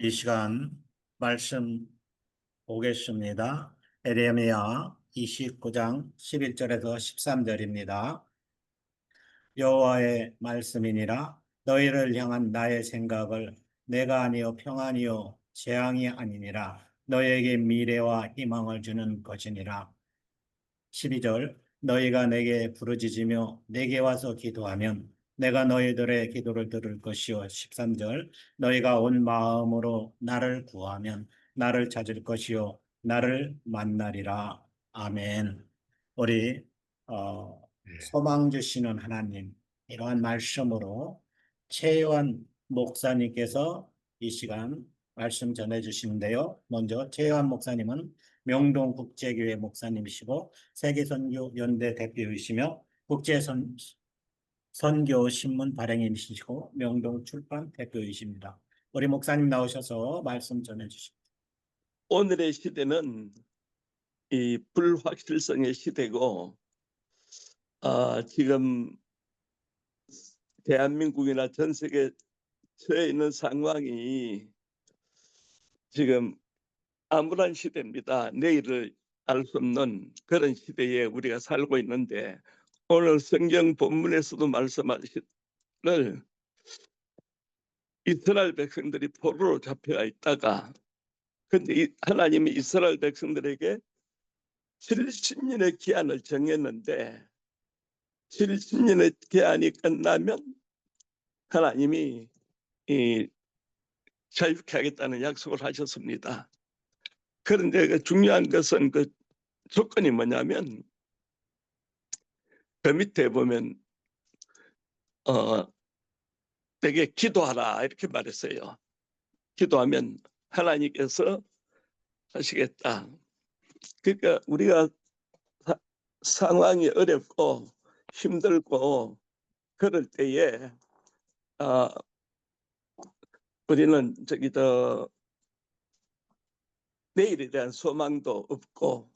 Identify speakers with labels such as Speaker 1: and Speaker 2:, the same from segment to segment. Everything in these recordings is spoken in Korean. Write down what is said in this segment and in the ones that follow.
Speaker 1: 이 시간 말씀 보겠습니다. 에레미야 29장 11절에서 13절입니다. 여호와의 말씀이니라. 너희를 향한 나의 생각을 내가 아니요 평안이요 재앙이 아니니라. 너희에게 미래와 희망을 주는 것이니라. 12절 너희가 내게 부르짖으며 내게 와서 기도하면 내가 너희들의 기도를 들을 것이요. 13절 너희가 온 마음으로 나를 구하면 나를 찾을 것이요 나를 만나리라. 아멘. 우리 소망 주시는 하나님, 이러한 말씀으로 최요한 목사님께서 이 시간 말씀 전해 주시는데요. 먼저 최요한 목사님은 명동국제교회 목사님이시고 세계선교연대 대표이시며 국제선교신문 발행인이시고 명동출판 대표이십니다. 우리 목사님 나오셔서 말씀 전해 주십니다.
Speaker 2: 오늘의 시대는 이 불확실성의 시대고, 지금 대한민국이나 전 세계에 처해 있는 상황이 지금 암울한 시대입니다. 내일을 알 수 없는 그런 시대에 우리가 살고 있는데, 오늘 성경 본문에서도 말씀하시를 이스라엘 백성들이 포로로 잡혀가 있다가, 근데 하나님이 이스라엘 백성들에게 70년의 기한을 정했는데 70년의 기한이 끝나면 하나님이 자유케 하겠다는 약속을 하셨습니다. 그런데 중요한 것은 그 조건이 뭐냐면, 그 밑에 보면 내게 기도하라 이렇게 말했어요. 기도하면 하나님께서 하시겠다. 그러니까 우리가 상황이 어렵고 힘들고 그럴 때에 우리는 내일에 대한 소망도 없고,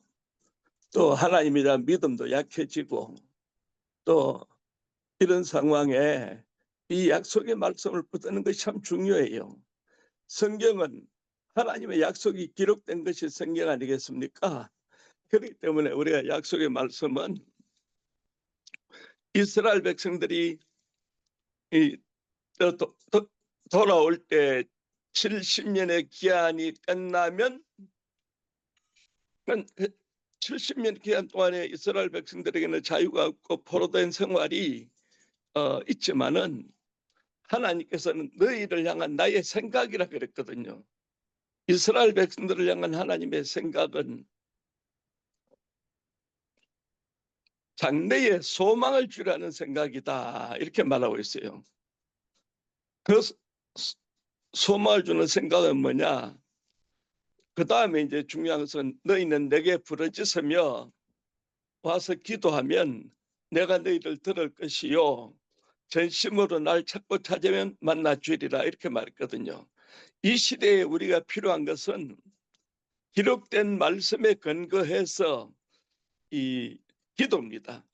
Speaker 2: 또 하나님에 대한 믿음도 약해지고, 또 이런 상황에 이 약속의 말씀을 붙드는 것이 참 중요해요. 성경은 하나님의 약속이 기록된 것이 성경 아니겠습니까? 그렇기 때문에 우리가 약속의 말씀은 이스라엘 백성들이 돌아올 때 70년의 기한이 끝나면 70년 기간 동안에 이스라엘 백성들에게는 자유가 없고 포로된 생활이 있지만은 하나님께서는 너희를 향한 나의 생각이라 그랬거든요. 이스라엘 백성들을 향한 하나님의 생각은 장래에 소망을 주라는 생각이다 이렇게 말하고 있어요. 그 소망을 주는 생각은 뭐냐? 그 다음에 이제 중요한 것은 너희는 내게 부르짖으며 와서 기도하면 내가 너희를 들을 것이요 전심으로 날 찾고 찾으면 만나 주리라 이렇게 말했거든요. 이 시대에 우리가 필요한 것은 기록된 말씀에 근거해서 이 기도입니다.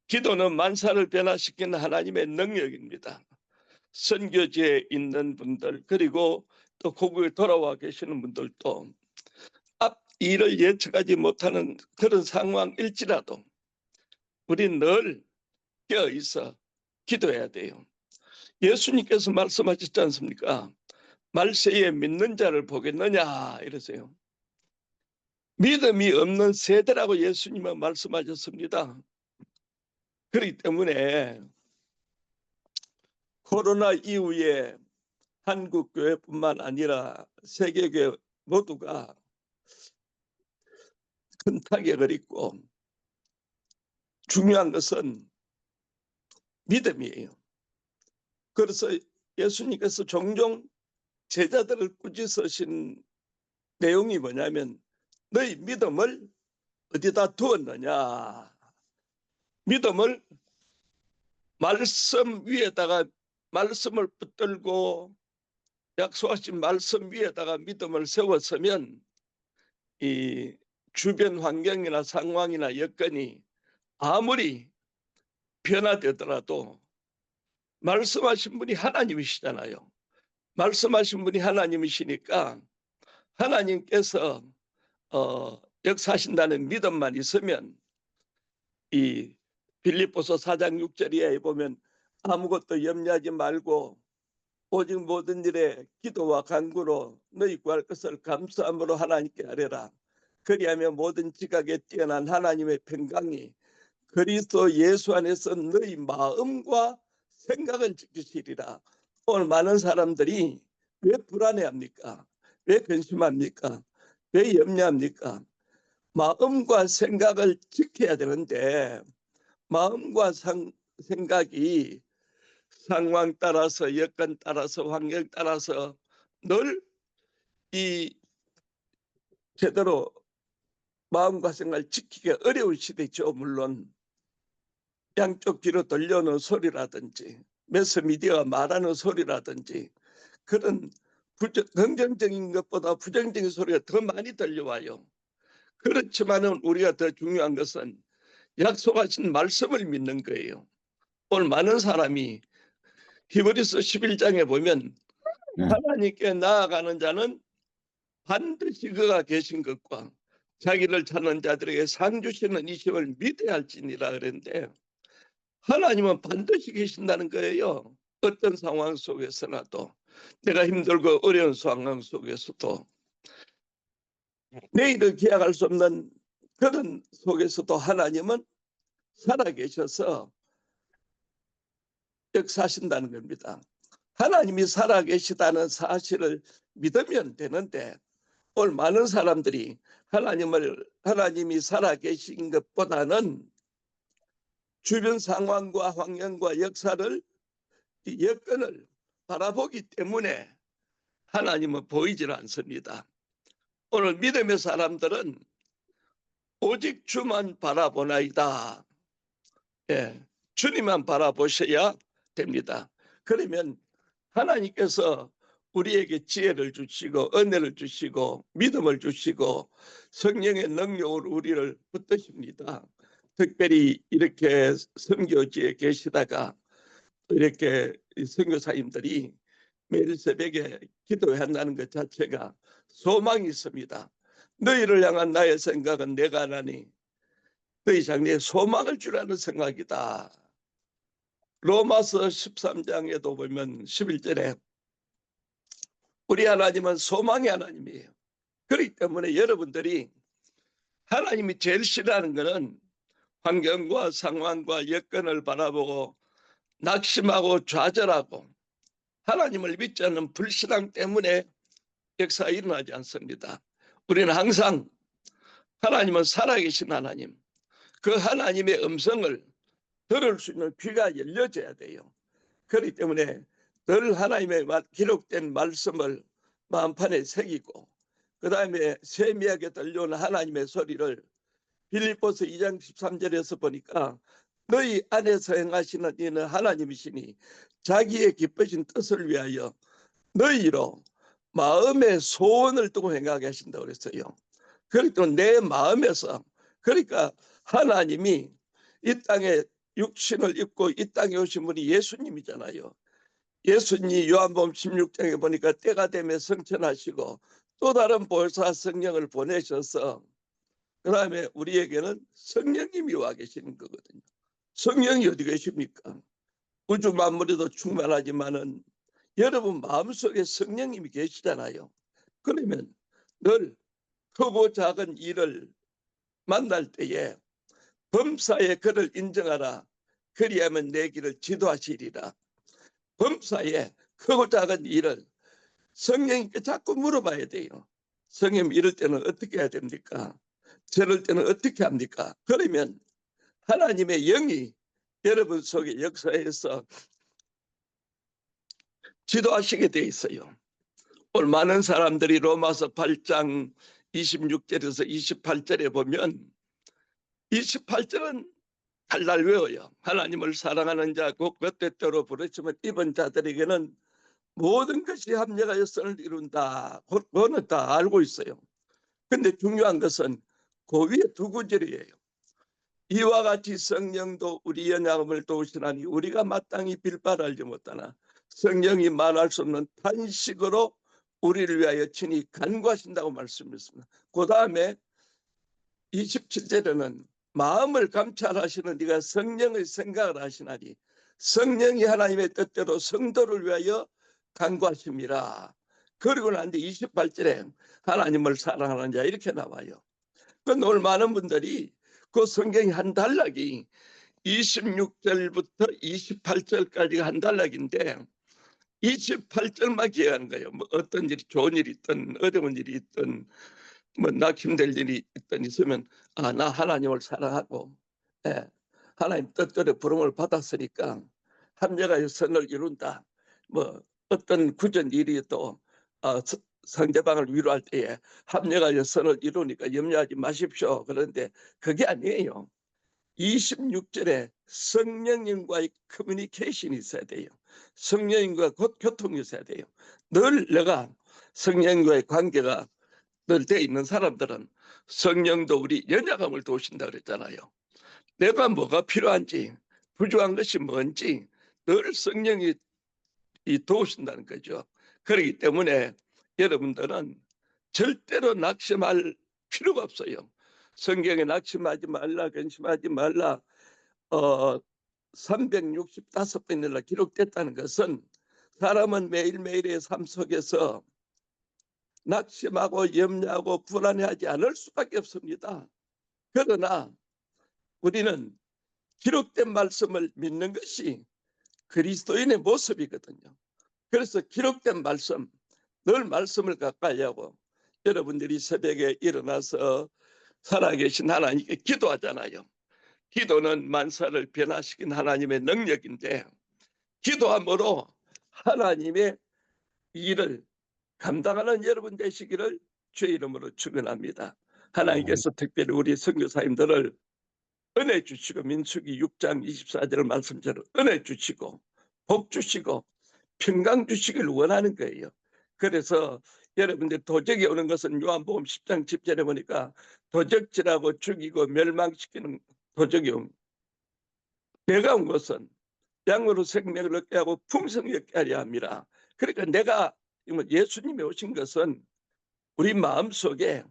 Speaker 2: 기도는 만사를 변화시키는 하나님의 능력입니다. 선교지에 있는 분들, 그리고 또 고국에 돌아와 계시는 분들도 앞 일을 예측하지 못하는 그런 상황일지라도 우리는 늘 깨어있어 기도해야 돼요. 예수님께서 말씀하셨지 않습니까? 말세에 믿는 자를 보겠느냐 이러세요. 믿음이 없는 세대라고 예수님은 말씀하셨습니다. 그렇기 때문에 코로나 이후에 한국교회뿐만 아니라 세계교회 모두가 큰 타격을 입고, 중요한 것은 믿음이에요. 그래서 예수님께서 종종 제자들을 꾸짖으신 내용이 뭐냐면, 너희 믿음을 어디다 두었느냐? 믿음을 말씀 위에다가 말씀을 붙들고 약속하신 말씀 위에다가 믿음을 세웠으면 이 주변 환경이나 상황이나 여건이 아무리 변화되더라도 말씀하신 분이 하나님이시잖아요. 말씀하신 분이 하나님이시니까 하나님께서 역사하신다는 믿음만 있으면 이 빌립보서 4장 6절에 보면 아무것도 염려하지 말고 오직 모든 일에 기도와 간구로 너희 구할 것을 감사함으로 하나님께 아뢰라. 그리하면 모든 지각에 뛰어난 하나님의 평강이 그리스도 예수 안에서 너희 마음과 생각을 지키시리라. 오늘 많은 사람들이 왜 불안해합니까? 왜 근심합니까? 왜 염려합니까? 마음과 생각을 지켜야 되는데 마음과 생각이 상황 따라서 여건 따라서 환경 따라서 늘 이 제대로 마음과 생각을 지키기가 어려운 시대죠. 물론 양쪽 귀로 들려오는 소리라든지 매스미디어가 말하는 소리라든지 그런 긍정적인 것보다 부정적인 소리가 더 많이 들려와요. 그렇지만은 우리가 더 중요한 것은 약속하신 말씀을 믿는 거예요. 오늘 많은 사람이 히브리서 11장에 보면 하나님께 나아가는 자는 반드시 그가 계신 것과 자기를 찾는 자들에게 상 주시는 이 심을 믿어야 할지니라 그랬는데 하나님은 반드시 계신다는 거예요. 어떤 상황 속에서라도 내가 힘들고 어려운 상황 속에서도 내일을 기약할 수 없는 그런 속에서도 하나님은 살아계셔서 역사하신다는 겁니다. 하나님이 살아계시다는 사실을 믿으면 되는데 오늘 많은 사람들이 하나님이 살아계신 것보다는 주변 상황과 환경과 역사를 여건을 바라보기 때문에 하나님은 보이질 않습니다. 오늘 믿음의 사람들은 오직 주만 바라보나이다. 예, 주님만 바라보셔야 됩니다. 그러면 하나님께서 우리에게 지혜를 주시고 은혜를 주시고 믿음을 주시고 성령의 능력으로 우리를 붙드십니다. 특별히 이렇게 선교지에 계시다가 이렇게 선교사님들이 매일 새벽에 기도한다는 것 자체가 소망이 있습니다. 너희를 향한 나의 생각은 내가 하나니 너희 장래에 소망을 주라는 생각이다. 로마서 13장에도 보면 11절에 우리 하나님은 소망의 하나님이에요. 그렇기 때문에 여러분들이 하나님이 제일 싫어하는 것은 환경과 상황과 여건을 바라보고 낙심하고 좌절하고 하나님을 믿지 않는 불신앙 때문에 역사가 일어나지 않습니다. 우리는 항상 하나님은 살아계신 하나님, 그 하나님의 음성을 들을 수 있는 귀가 열려져야 돼요. 그렇기 때문에 늘 하나님의 기록된 말씀을 마음판에 새기고 그 다음에 세미하게 들려오는 하나님의 소리를 빌립보서 2장 13절에서 보니까 너희 안에서 행하시는 이는 하나님이시니 자기의 기쁘신 뜻을 위하여 너희로 마음의 소원을 두고 행하게 하신다고 그랬어요. 그러니까 내 마음에서 그러니까 하나님이 이 땅에 육신을 입고 이 땅에 오신 분이 예수님이잖아요. 예수님이 요한복음 16장에 보니까 때가 되면 성천하시고 또 다른 보혜사 성령을 보내셔서 그 다음에 우리에게는 성령님이 와 계시는 거거든요. 성령이 어디 계십니까? 우주 만물에도 충만하지만은 여러분 마음속에 성령님이 계시잖아요. 그러면 늘 크고 작은 일을 만날 때에 범사에 그를 인정하라. 그리하면 내 길을 지도하시리라. 범사에 크고 작은 일을 성령님께 자꾸 물어봐야 돼요. 성령 이럴 때는 어떻게 해야 됩니까? 저럴 때는 어떻게 합니까? 그러면 하나님의 영이 여러분 속에 역사해서 지도하시게 돼 있어요. 오늘 많은 사람들이 로마서 8장 26절에서 28절에 보면 28절은 달달 외워요. 하나님을 사랑하는 자 곧 그 뜻대로 부르심을 입은 자들에게는 모든 것이 합력하여 선을 이룬다. 그거는 다 알고 있어요. 근데 중요한 것은 그 위에 두 구절이에요. 이와 같이 성령도 우리 연약함을 도우시나니 우리가 마땅히 빌바를 알지 못하나 성령이 말할 수 없는 탄식으로 우리를 위하여 친히 간구하신다고 말씀했습니다. 그 다음에 27절에는 마음을 감찰하시는 네가 성령의 생각을 하시나니 성령이 하나님의 뜻대로 성도를 위하여 간구하십니다. 그리고 난 뒤 28절에 하나님을 사랑하는 자 이렇게 나와요. 그 오늘 많은 분들이 그 성경이 한 단락이 26절부터 28절까지가 한 단락인데 28절만 기억하는 거예요. 뭐 어떤 일이 좋은 일이 있든 어려운 일이 있든 뭐 힘들 일이 있든 있으면 나 하나님을 사랑하고 하나님 뜻대로 부름을 받았으니까 합력하여 선을 이룬다. 뭐 어떤 굳은 일이 또 상대방을 위로할 때에 합력하여 선을 이루니까 염려하지 마십시오. 그런데 그게 아니에요. 26절에 성령님과의 커뮤니케이션이 있어야 돼요. 성령님과 곧 교통이 있어야 돼요. 늘 내가 성령과의 관계가 늘 돼 있는 사람들은 성령도 우리 연약함을 도우신다 그랬잖아요. 내가 뭐가 필요한지 부족한 것이 뭔지 늘 성령이 도우신다는 거죠. 그렇기 때문에 여러분들은 절대로 낙심할 필요가 없어요. 성경에 낙심하지 말라, 근심하지 말라 365번이나 기록됐다는 것은 사람은 매일매일의 삶 속에서 낙심하고 염려하고 불안해하지 않을 수밖에 없습니다. 그러나 우리는 기록된 말씀을 믿는 것이 그리스도인의 모습이거든요. 그래서 기록된 말씀, 늘 말씀을 가까이 하고 여러분들이 새벽에 일어나서 살아계신 하나님께 기도하잖아요. 기도는 만사를 변화시킨 하나님의 능력인데 기도함으로 하나님의 일을 감당하는 여러분 되시기를 주의 이름으로 축원합니다. 하나님께서 특별히 우리 선교사님들을 은혜 주시고 민수기 6장 24절 말씀대로 은혜 주시고 복 주시고 평강 주시길 원하는 거예요. 그래서 여러분들 도적이 오는 것은 요한복음 10장 10절에 보니까 도적질하고 죽이고 멸망시키는 도적이 옵니다. 내가 온 것은 양으로 생명을 얻게 하고 풍성히 얻게 하려 합니다. 그러니까 내가 예수님이 오신 것은 우리 마음속에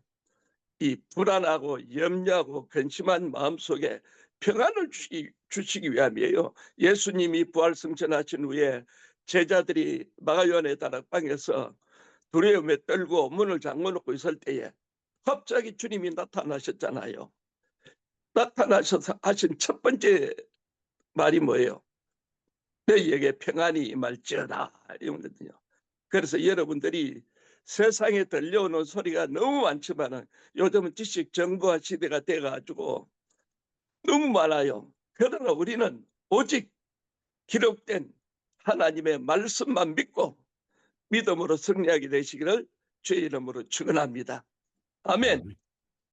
Speaker 2: 이 불안하고 염려하고 근심한 마음속에 평안을 주시기 위함이에요. 예수님이 부활승천하신 후에 제자들이 마가요한의 다락방에서 두려움에 떨고 문을 잠궈놓고 있을 때에 갑자기 주님이 나타나셨잖아요. 나타나셔서 하신 첫 번째 말이 뭐예요? 너희에게 평안이 임할지어다 이거거든요. 그래서 여러분들이 세상에 들려오는 소리가 너무 많지만 요즘은 지식 정보화 시대가 돼가지고 너무 많아요. 그러나 우리는 오직 기록된 하나님의 말씀만 믿고 믿음으로 승리하게 되시기를 주의 이름으로 축원합니다. 아멘.